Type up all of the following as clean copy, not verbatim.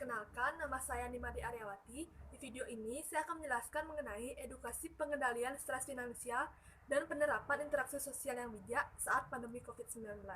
Perkenalkan, nama saya Nimade Aryawati. Di video ini, saya akan menjelaskan mengenai edukasi pengendalian stres finansial dan penerapan interaksi sosial yang bijak saat pandemi COVID-19.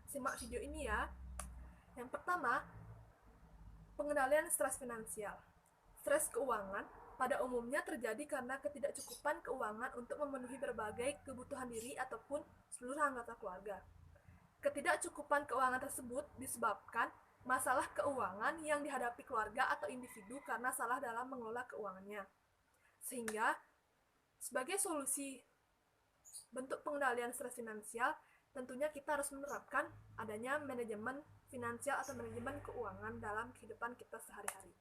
Simak video ini ya. Yang pertama, pengendalian stres finansial. Stres keuangan pada umumnya terjadi karena ketidakcukupan keuangan untuk memenuhi berbagai kebutuhan diri ataupun seluruh anggota keluarga. Ketidakcukupan keuangan tersebut disebabkan masalah keuangan yang dihadapi keluarga atau individu karena salah dalam mengelola keuangannya. Sehingga, sebagai solusi bentuk pengendalian stres finansial, tentunya kita harus menerapkan adanya manajemen finansial atau manajemen keuangan dalam kehidupan kita sehari-hari.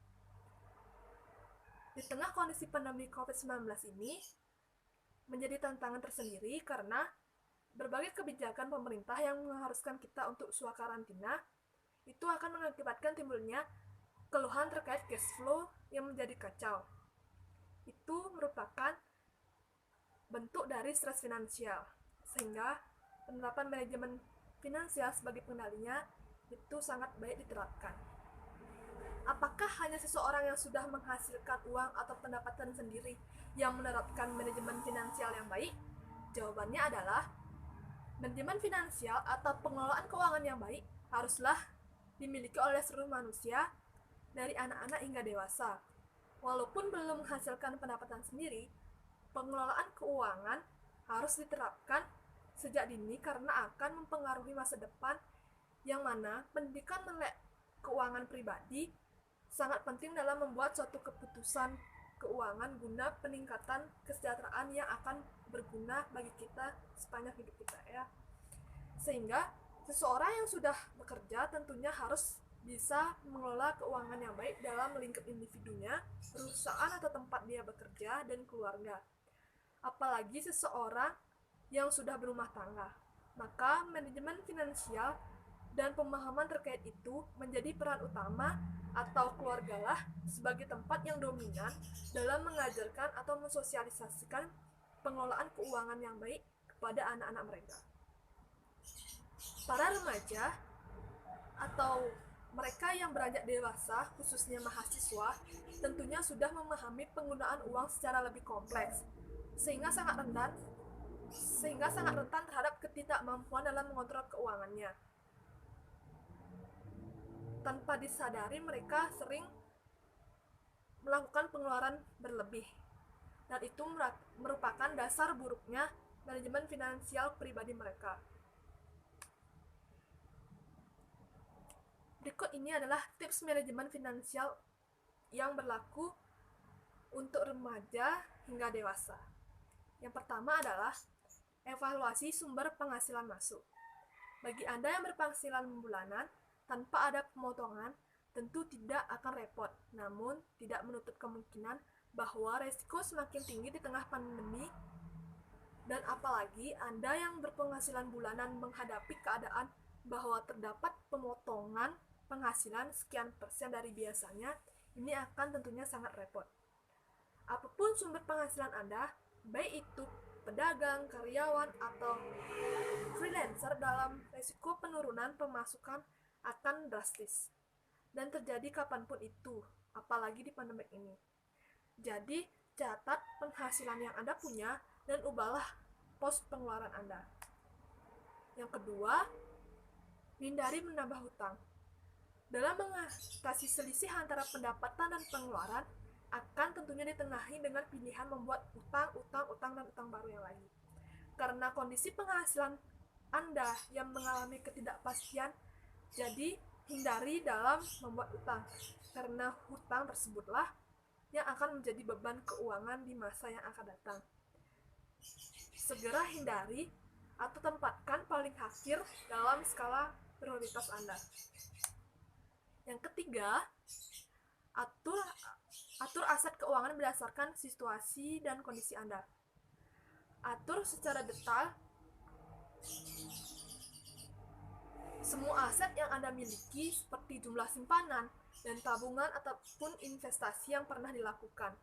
Di tengah kondisi pandemi COVID-19 ini, menjadi tantangan tersendiri karena berbagai kebijakan pemerintah yang mengharuskan kita untuk swakarantina itu akan mengakibatkan timbulnya keluhan terkait cash flow yang menjadi kacau. Itu merupakan bentuk dari stres finansial, sehingga penerapan manajemen finansial sebagai pengendalinya itu sangat baik diterapkan. Apakah hanya seseorang yang sudah menghasilkan uang atau pendapatan sendiri yang menerapkan manajemen finansial yang baik? Jawabannya adalah manajemen finansial atau pengelolaan keuangan yang baik haruslah dimiliki oleh seluruh manusia dari anak-anak hingga dewasa. Walaupun belum menghasilkan pendapatan sendiri, pengelolaan keuangan harus diterapkan sejak dini karena akan mempengaruhi masa depan, yang mana pendidikan melek keuangan pribadi sangat penting dalam membuat suatu keputusan keuangan guna peningkatan kesejahteraan yang akan berguna bagi kita sepanjang hidup kita ya. Sehingga seseorang yang sudah bekerja tentunya harus bisa mengelola keuangan yang baik dalam lingkup individunya, perusahaan atau tempat dia bekerja, dan keluarga. Apalagi seseorang yang sudah berumah tangga. Maka manajemen finansial dan pemahaman terkait itu menjadi peran utama atau keluargalah sebagai tempat yang dominan dalam mengajarkan atau mensosialisasikan pengelolaan keuangan yang baik kepada anak-anak mereka. Para remaja atau mereka yang beranjak dewasa, khususnya mahasiswa, tentunya sudah memahami penggunaan uang secara lebih kompleks, sehingga sangat rentan terhadap ketidakmampuan dalam mengontrol keuangannya. Tanpa disadari, mereka sering melakukan pengeluaran berlebih, dan itu merupakan dasar buruknya manajemen finansial pribadi mereka. Berikut ini adalah tips manajemen finansial yang berlaku untuk remaja hingga dewasa. Yang pertama adalah evaluasi sumber penghasilan masuk. Bagi Anda yang berpenghasilan bulanan tanpa ada pemotongan, tentu tidak akan repot, namun tidak menutup kemungkinan bahwa resiko semakin tinggi di tengah pandemi, dan apalagi Anda yang berpenghasilan bulanan menghadapi keadaan bahwa terdapat pemotongan penghasilan sekian persen dari biasanya, ini akan tentunya sangat repot. Apapun sumber penghasilan Anda, baik itu pedagang, karyawan, atau freelancer, dalam resiko penurunan pemasukan akan drastis dan terjadi kapanpun itu, apalagi di pandemi ini. Jadi, catat penghasilan yang Anda punya dan ubahlah pos pengeluaran Anda. Yang kedua, hindari menambah hutang. Dalam mengatasi selisih antara pendapatan dan pengeluaran, akan tentunya ditengahi dengan pilihan membuat utang dan utang baru yang lain. Karena kondisi penghasilan Anda yang mengalami ketidakpastian, jadi hindari dalam membuat utang, karena hutang tersebutlah yang akan menjadi beban keuangan di masa yang akan datang. Segera hindari atau tempatkan paling akhir dalam skala prioritas Anda. Yang ketiga, atur aset keuangan berdasarkan situasi dan kondisi Anda. Atur secara detail semua aset yang Anda miliki, seperti jumlah simpanan dan tabungan ataupun investasi yang pernah dilakukan.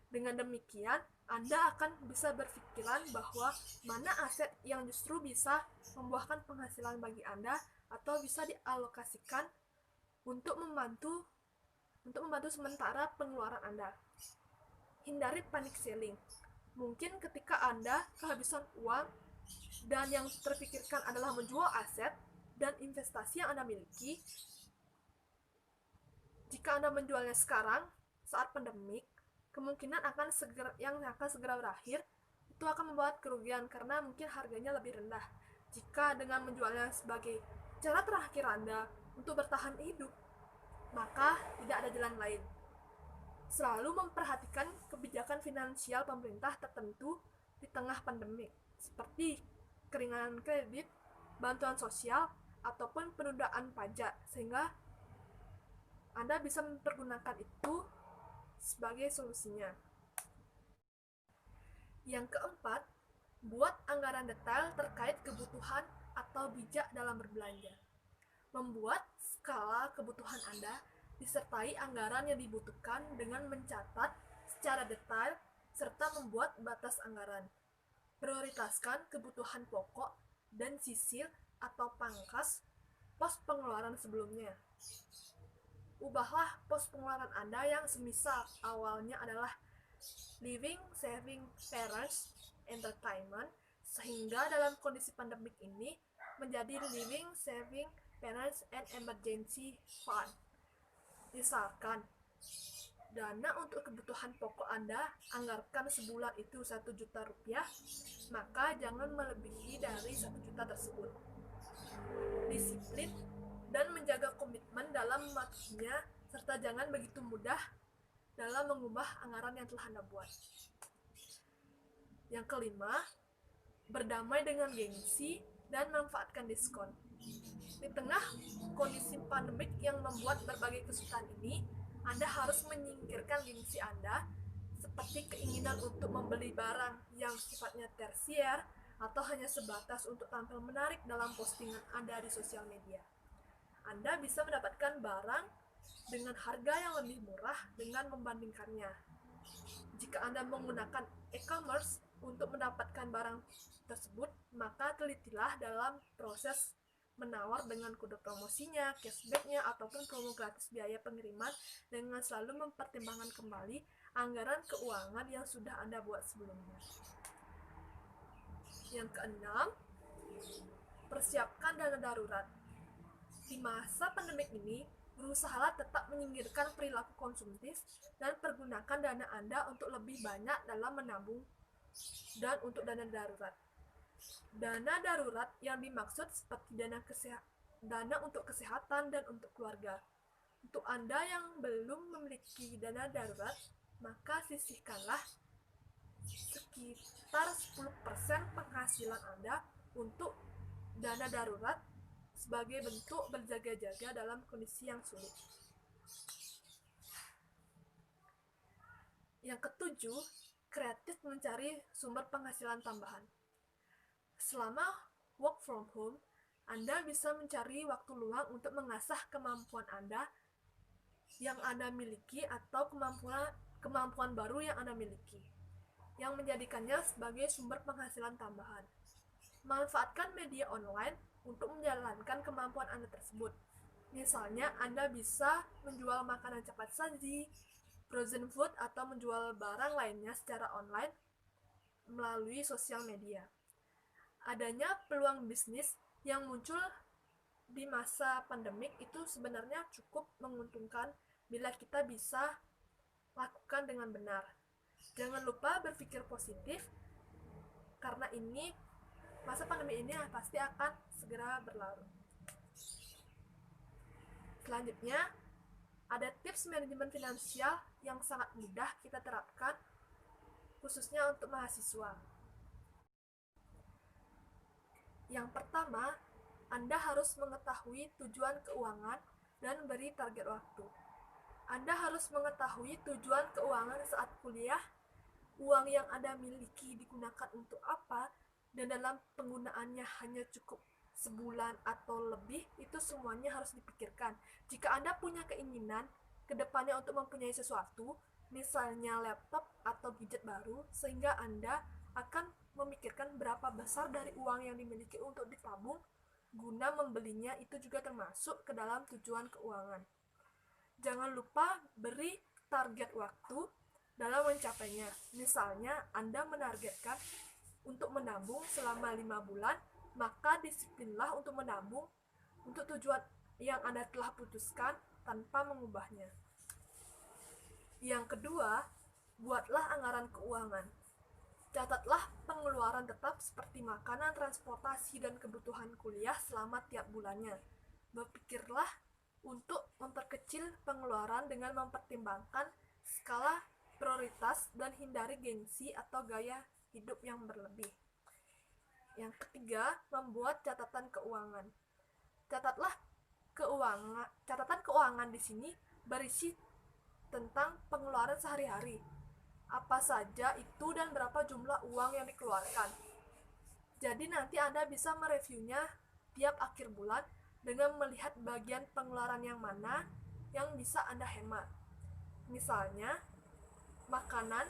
Dengan demikian, Anda akan bisa berpikiran bahwa mana aset yang justru bisa membuahkan penghasilan bagi Anda atau bisa dialokasikan untuk membantu sementara pengeluaran Anda. Hindari panic selling. Mungkin ketika Anda kehabisan uang dan yang terpikirkan adalah menjual aset dan investasi yang Anda miliki, jika Anda menjualnya sekarang saat pandemik, kemungkinan akan segera berakhir itu akan membuat kerugian karena mungkin harganya lebih rendah. Jika dengan menjualnya sebagai cara terakhir Anda untuk bertahan hidup, maka tidak ada jalan lain. Selalu memperhatikan kebijakan finansial pemerintah tertentu di tengah pandemik, seperti keringanan kredit, bantuan sosial, ataupun penundaan pajak, sehingga Anda bisa mempergunakan itu sebagai solusinya. Yang keempat, buat anggaran detail terkait kebutuhan atau bijak dalam berbelanja. Membuat skala kebutuhan Anda disertai anggaran yang dibutuhkan dengan mencatat secara detail serta membuat batas anggaran. Prioritaskan kebutuhan pokok dan sisil atau pangkas pos pengeluaran sebelumnya. Ubahlah pos pengeluaran Anda yang semisal awalnya adalah living, saving, parents, entertainment, sehingga dalam kondisi pandemik ini menjadi living, saving, parents, and emergency fund. Misalkan, dana untuk kebutuhan pokok Anda anggarkan sebulan itu 1 juta rupiah, maka jangan melebihi dari 1 juta tersebut. Disiplin dan menjaga komitmen dalam mematuhinya, serta jangan begitu mudah dalam mengubah anggaran yang telah Anda buat. Yang kelima, berdamai dengan gengsi dan manfaatkan diskon. Di tengah kondisi pandemik yang membuat berbagai kesulitan ini, Anda harus menyingkirkan gengsi Anda, seperti keinginan untuk membeli barang yang sifatnya tersier atau hanya sebatas untuk tampil menarik dalam postingan Anda di sosial media. Anda bisa mendapatkan barang dengan harga yang lebih murah dengan membandingkannya. Jika Anda menggunakan e-commerce untuk mendapatkan barang tersebut, maka telitilah dalam proses menawar dengan kode promosinya, cashbacknya, ataupun promo gratis biaya pengiriman dengan selalu mempertimbangkan kembali anggaran keuangan yang sudah Anda buat sebelumnya. Yang keenam, persiapkan dana darurat. Di masa pandemik ini, berusahalah tetap menyingkirkan perilaku konsumtif dan pergunakan dana Anda untuk lebih banyak dalam menabung dan untuk dana darurat. Dana darurat yang dimaksud seperti dana untuk kesehatan dan untuk keluarga. Untuk Anda yang belum memiliki dana darurat, maka sisihkanlah sekitar 10% penghasilan Anda untuk dana darurat sebagai bentuk berjaga-jaga dalam kondisi yang sulit. Yang ketujuh, kreatif mencari sumber penghasilan tambahan. Selama work from home, Anda bisa mencari waktu luang untuk mengasah kemampuan Anda yang Anda miliki atau kemampuan baru yang Anda miliki, yang menjadikannya sebagai sumber penghasilan tambahan. Manfaatkan media online untuk menjalankan kemampuan Anda tersebut. Misalnya, Anda bisa menjual makanan cepat saji, frozen food, atau menjual barang lainnya secara online melalui sosial media. Adanya peluang bisnis yang muncul di masa pandemik itu sebenarnya cukup menguntungkan bila kita bisa lakukan dengan benar. Jangan lupa berpikir positif, karena masa pandemi ini pasti akan segera berlalu. Selanjutnya, ada tips manajemen finansial yang sangat mudah kita terapkan, khususnya untuk mahasiswa. Yang pertama, Anda harus mengetahui tujuan keuangan dan beri target waktu. Anda harus mengetahui tujuan keuangan saat kuliah, uang yang Anda miliki digunakan untuk apa, dan dalam penggunaannya hanya cukup sebulan atau lebih, itu semuanya harus dipikirkan. Jika Anda punya keinginan ke depannya untuk mempunyai sesuatu, misalnya laptop atau gadget baru, sehingga Anda akan memikirkan berapa besar dari uang yang dimiliki untuk ditabung guna membelinya itu juga termasuk ke dalam tujuan keuangan. Jangan lupa beri target waktu dalam mencapainya. Misalnya, Anda menargetkan untuk menabung selama 5 bulan, maka disiplinlah untuk menabung untuk tujuan yang Anda telah putuskan tanpa mengubahnya. Yang kedua, buatlah anggaran keuangan. Catatlah pengeluaran tetap seperti makanan, transportasi, dan kebutuhan kuliah selama tiap bulannya. Berpikirlah untuk memperkecil pengeluaran dengan mempertimbangkan skala prioritas dan hindari gengsi atau gaya hidup yang berlebih. Yang ketiga, membuat catatan keuangan. Catatan keuangan di sini berisi tentang pengeluaran sehari-hari. Apa saja itu dan berapa jumlah uang yang dikeluarkan. Jadi nanti Anda bisa mereviewnya tiap akhir bulan dengan melihat bagian pengeluaran yang mana yang bisa Anda hemat. Misalnya, makanan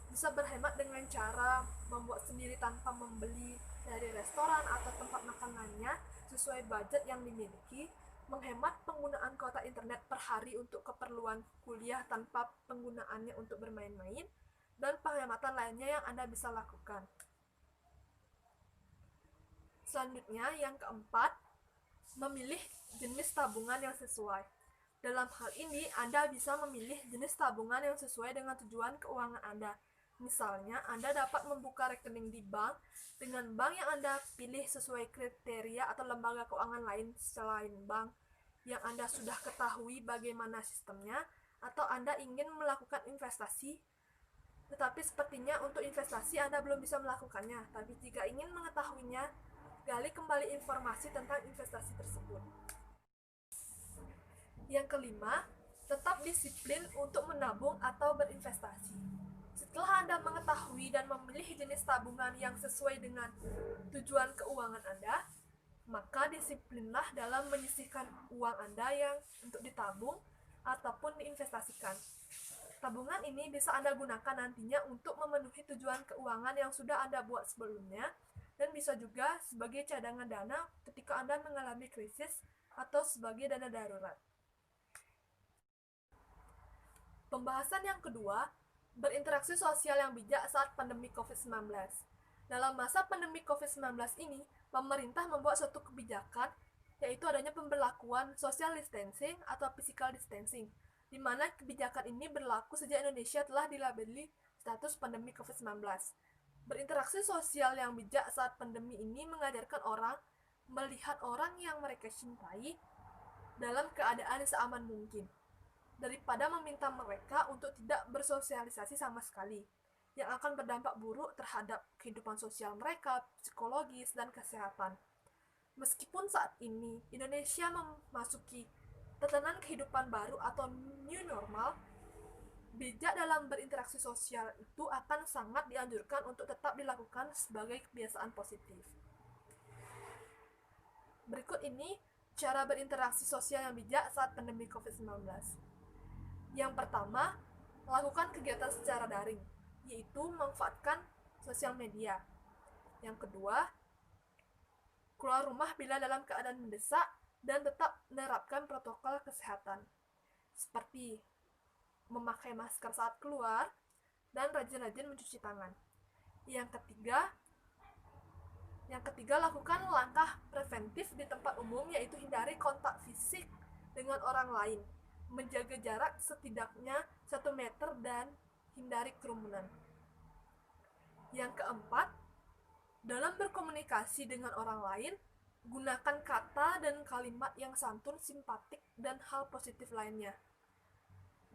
bisa berhemat dengan cara membuat sendiri tanpa membeli dari restoran atau tempat makan lainnya sesuai budget yang dimiliki, menghemat penggunaan kuota internet per hari untuk keperluan kuliah tanpa penggunaannya untuk bermain-main, dan penghematan lainnya yang Anda bisa lakukan. Selanjutnya, yang keempat, memilih jenis tabungan yang sesuai. Dalam hal ini, Anda bisa memilih jenis tabungan yang sesuai dengan tujuan keuangan Anda. Misalnya, Anda dapat membuka rekening di bank dengan bank yang Anda pilih sesuai kriteria atau lembaga keuangan lain selain bank yang Anda sudah ketahui bagaimana sistemnya, atau Anda ingin melakukan investasi, tetapi sepertinya untuk investasi Anda belum bisa melakukannya. Tapi jika ingin mengetahuinya, gali kembali informasi tentang investasi tersebut. Yang kelima, tetap disiplin untuk menabung atau berinvestasi. Setelah Anda mengetahui dan memilih jenis tabungan yang sesuai dengan tujuan keuangan Anda, maka disiplinlah dalam menyisihkan uang Anda yang untuk ditabung ataupun diinvestasikan. Tabungan ini bisa Anda gunakan nantinya untuk memenuhi tujuan keuangan yang sudah Anda buat sebelumnya, dan bisa juga sebagai cadangan dana ketika Anda mengalami krisis atau sebagai dana darurat. Pembahasan yang kedua, berinteraksi sosial yang bijak saat pandemi COVID-19. Dalam masa pandemi COVID-19 ini, pemerintah membuat suatu kebijakan, yaitu adanya pemberlakuan social distancing atau physical distancing, di mana kebijakan ini berlaku sejak Indonesia telah dilabeli status pandemi COVID-19. Berinteraksi sosial yang bijak saat pandemi ini mengajarkan orang melihat orang yang mereka cintai dalam keadaan seaman mungkin, daripada meminta mereka untuk tidak bersosialisasi sama sekali, yang akan berdampak buruk terhadap kehidupan sosial mereka, psikologis, dan kesehatan. Meskipun saat ini Indonesia memasuki tatanan kehidupan baru atau new normal, bijak dalam berinteraksi sosial itu akan sangat dianjurkan untuk tetap dilakukan sebagai kebiasaan positif. Berikut ini cara berinteraksi sosial yang bijak saat pandemi COVID-19. Yang pertama, lakukan kegiatan secara daring, yaitu manfaatkan sosial media. Yang kedua, keluar rumah bila dalam keadaan mendesak dan tetap menerapkan protokol kesehatan, seperti memakai masker saat keluar dan rajin-rajin mencuci tangan. Yang ketiga, lakukan langkah preventif di tempat umum, yaitu hindari kontak fisik dengan orang lain, menjaga jarak setidaknya 1 meter, dan hindari kerumunan. Yang keempat, dalam berkomunikasi dengan orang lain, gunakan kata dan kalimat yang santun, simpatik, dan hal positif lainnya.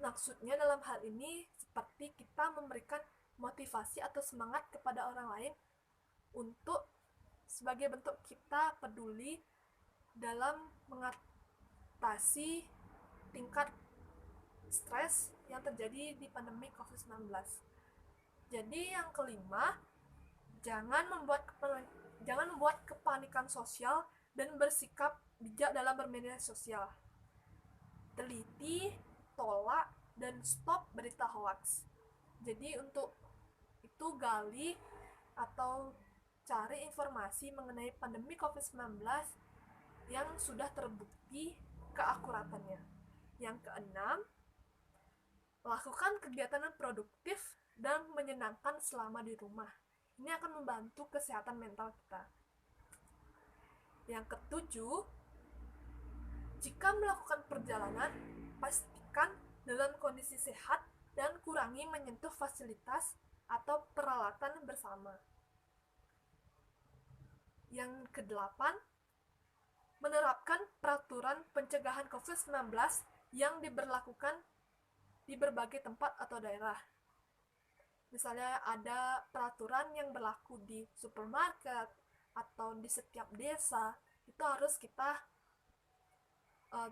Maksudnya dalam hal ini seperti kita memberikan motivasi atau semangat kepada orang lain untuk sebagai bentuk kita peduli dalam mengatasi tingkat stres yang terjadi di pandemi COVID-19. Jadi yang kelima, jangan membuat kepanikan sosial dan bersikap bijak dalam bermedia sosial. Teliti, tolak, dan stop berita hoax. Jadi untuk itu gali atau cari informasi mengenai pandemi COVID-19 yang sudah terbukti keakuratannya. Yang keenam, lakukan kegiatan yang produktif dan menyenangkan selama di rumah. Ini akan membantu kesehatan mental kita. Yang ketujuh, jika melakukan perjalanan, pastikan dalam kondisi sehat dan kurangi menyentuh fasilitas atau peralatan bersama. Yang kedelapan, menerapkan peraturan pencegahan COVID-19 yang diberlakukan di berbagai tempat atau daerah. Misalnya ada peraturan yang berlaku di supermarket atau di setiap desa, itu harus kita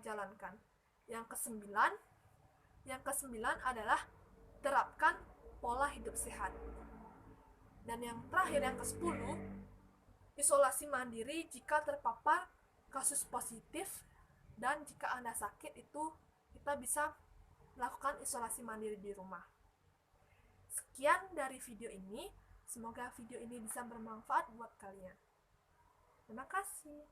jalankan. Yang kesembilan adalah terapkan pola hidup sehat. Dan yang terakhir, yang ke-10, isolasi mandiri jika terpapar kasus positif, dan jika Anda sakit itu kita bisa melakukan isolasi mandiri di rumah. Sekian dari video ini, semoga video ini bisa bermanfaat buat kalian. Terima kasih.